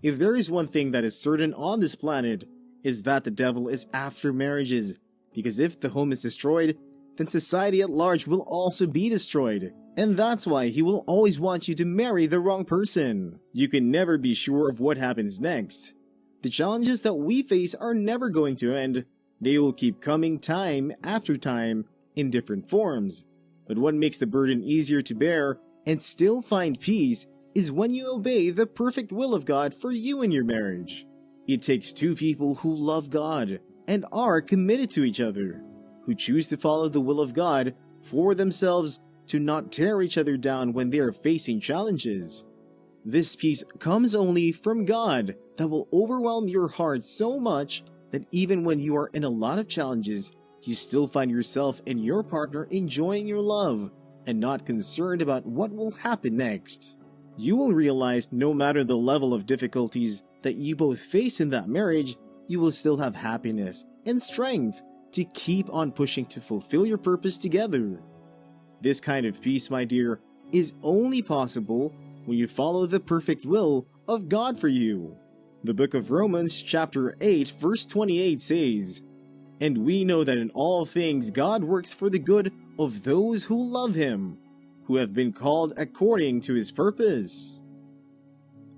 If there is one thing that is certain on this planet, is that the devil is after marriages, because if the home is destroyed, then society at large will also be destroyed. And that's why he will always want you to marry the wrong person. You can never be sure of what happens next. The challenges that we face are never going to end. They will keep coming time after time in different forms. But what makes the burden easier to bear and still find peace is when you obey the perfect will of God for you in your marriage. It takes two people who love God and are committed to each other, who choose to follow the will of God for themselves, to not tear each other down when they are facing challenges. This peace comes only from God that will overwhelm your heart so much that even when you are in a lot of challenges, you still find yourself and your partner enjoying your love and not concerned about what will happen next. You will realize no matter the level of difficulties that you both face in that marriage, you will still have happiness and strength to keep on pushing to fulfill your purpose together. This kind of peace, my dear, is only possible when you follow the perfect will of God for you. The book of Romans chapter 8 verse 28 says, "And we know that in all things God works for the good of those who love Him, who have been called according to His purpose."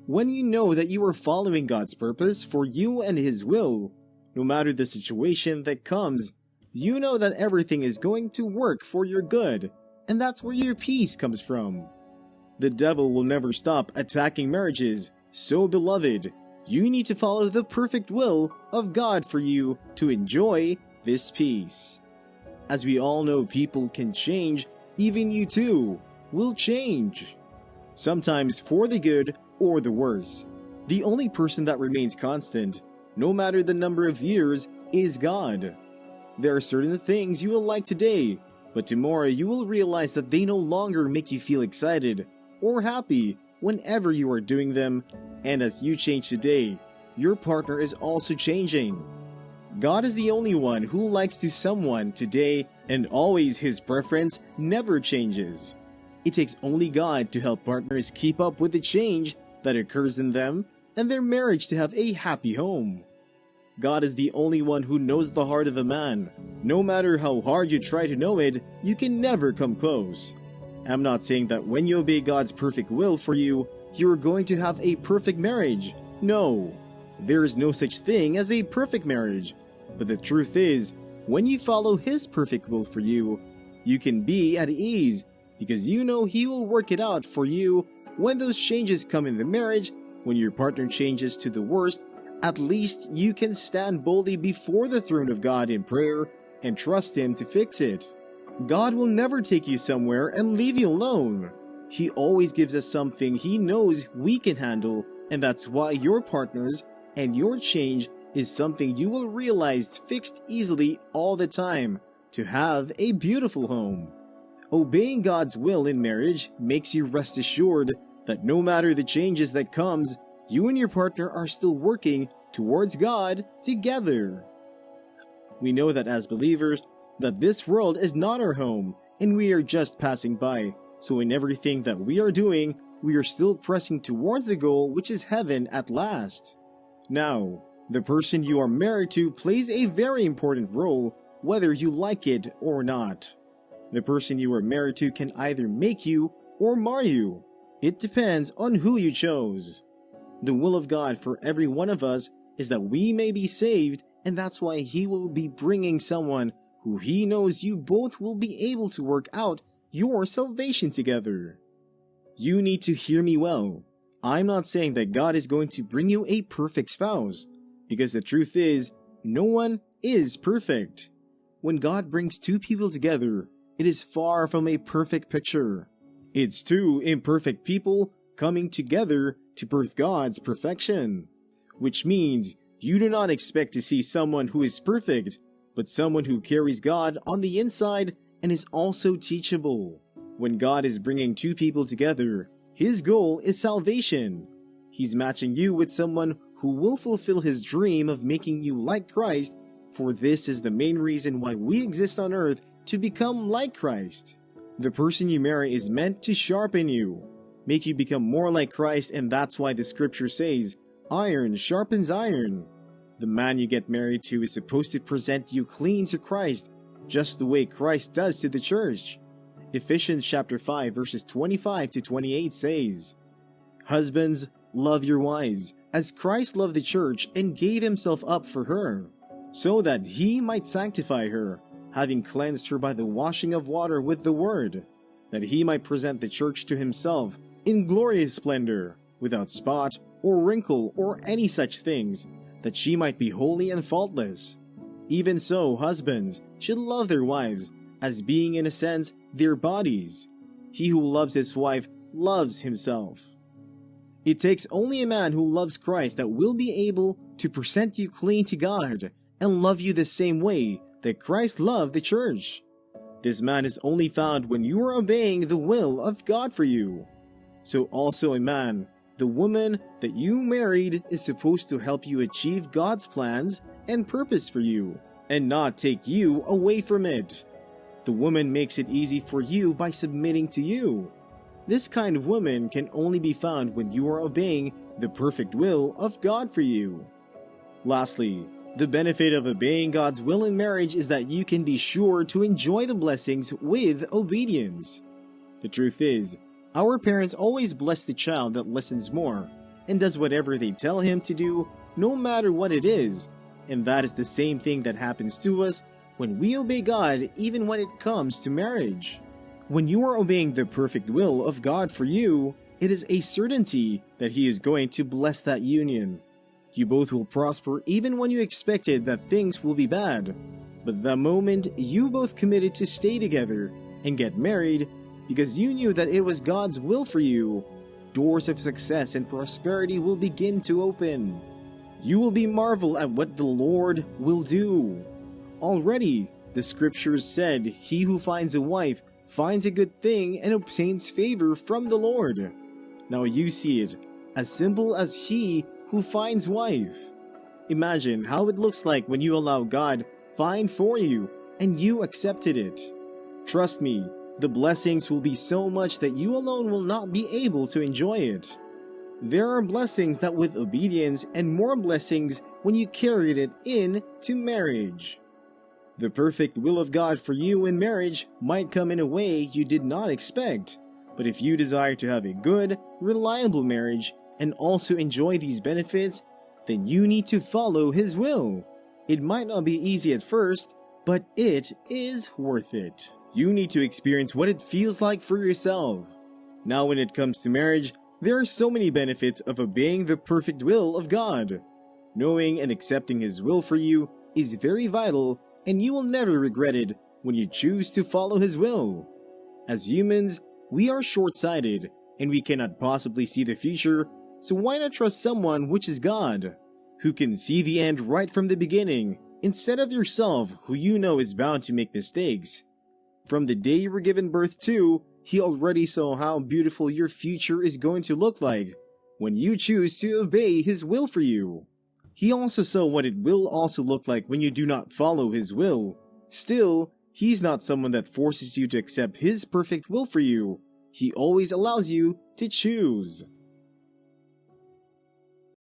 When you know that you are following God's purpose for you and His will, no matter the situation that comes, you know that everything is going to work for your good, and that's where your peace comes from. The devil will never stop attacking marriages, so beloved, you need to follow the perfect will of God for you to enjoy this peace. As we all know, people can change, even you too will change. Sometimes for the good or the worse. The only person that remains constant, no matter the number of years, is God. There are certain things you will like today, but tomorrow you will realize that they no longer make you feel excited or happy whenever you are doing them, and as you change today, your partner is also changing. God is the only one who likes to someone today, and always His preference never changes. It takes only God to help partners keep up with the change that occurs in them and their marriage to have a happy home. God is the only one who knows the heart of a man. No matter how hard you try to know it, you can never come close. I'm not saying that when you obey God's perfect will for you, you're going to have a perfect marriage. No, there is no such thing as a perfect marriage. But the truth is, when you follow His perfect will for you, you can be at ease because you know He will work it out for you when those changes come in the marriage. When your partner changes to the worst, at least you can stand boldly before the throne of God in prayer and trust Him to fix it. God will never take you somewhere and leave you alone. He always gives us something He knows we can handle, and that's why your partners and your change is something you will realize fixed easily all the time to have a beautiful home. Obeying God's will in marriage makes you rest assured that no matter the changes that comes, you and your partner are still working towards God together. We know that as believers, that this world is not our home, and we are just passing by. So in everything that we are doing, we are still pressing towards the goal, which is heaven at last. Now, the person you are married to plays a very important role, whether you like it or not. The person you are married to can either make you or mar you. It depends on who you chose. The will of God for every one of us is that we may be saved, and that's why He will be bringing someone who He knows you both will be able to work out your salvation together. You need to hear me well. I'm not saying that God is going to bring you a perfect spouse, because the truth is, no one is perfect. When God brings two people together, it is far from a perfect picture. It's two imperfect people coming together to birth God's perfection. Which means you do not expect to see someone who is perfect, but someone who carries God on the inside and is also teachable. When God is bringing two people together, His goal is salvation. He's matching you with someone who will fulfill His dream of making you like Christ, for this is the main reason why we exist on earth, to become like Christ. The person you marry is meant to sharpen you, make you become more like Christ, and that's why the scripture says, Iron sharpens iron. The man you get married to is supposed to present you clean to Christ, just the way Christ does to the church. Ephesians chapter 5 verses 25 to 28 says, "Husbands, love your wives, as Christ loved the church and gave himself up for her, so that he might sanctify her, having cleansed her by the washing of water with the word, that he might present the church to himself in glorious splendor, without spot or wrinkle or any such things, that she might be holy and faultless. Even so, husbands should love their wives, as being in a sense their bodies. He who loves his wife loves himself." It takes only a man who loves Christ that will be able to present you clean to God and love you the same way that Christ loved the church. This man is only found when you are obeying the will of God for you. So also a man, the woman that you married is supposed to help you achieve God's plans and purpose for you, and not take you away from it. The woman makes it easy for you by submitting to you. This kind of woman can only be found when you are obeying the perfect will of God for you. Lastly, the benefit of obeying God's will in marriage is that you can be sure to enjoy the blessings with obedience. The truth is, our parents always bless the child that listens more and does whatever they tell him to do, no matter what it is. And that is the same thing that happens to us when we obey God, even when it comes to marriage. When you are obeying the perfect will of God for you, it is a certainty that He is going to bless that union. You both will prosper even when you expected that things will be bad. But the moment you both committed to stay together and get married because you knew that it was God's will for you, doors of success and prosperity will begin to open. You will be marveled at what the Lord will do. Already, the scriptures said, "He who finds a wife finds a good thing and obtains favor from the Lord." Now you see it, as simple as "he who finds wife." Imagine how it looks like when you allow God find for you and you accepted it. Trust me, the blessings will be so much that you alone will not be able to enjoy it. There are blessings that with obedience, and more blessings when you carried it in to marriage. The perfect will of God for you in marriage might come in a way you did not expect, but if you desire to have a good, reliable marriage and also enjoy these benefits, then you need to follow His will. It might not be easy at first, but it is worth it. You need to experience what it feels like for yourself. Now when it comes to marriage, there are so many benefits of obeying the perfect will of God. Knowing and accepting His will for you is very vital, and you will never regret it when you choose to follow His will. As humans, we are short-sighted, and we cannot possibly see the future, so why not trust someone which is God, who can see the end right from the beginning, instead of yourself, who you know is bound to make mistakes. From the day you were given birth to, He already saw how beautiful your future is going to look like when you choose to obey His will for you. He also saw what it will also look like when you do not follow His will. Still, He's not someone that forces you to accept His perfect will for you. He always allows you to choose.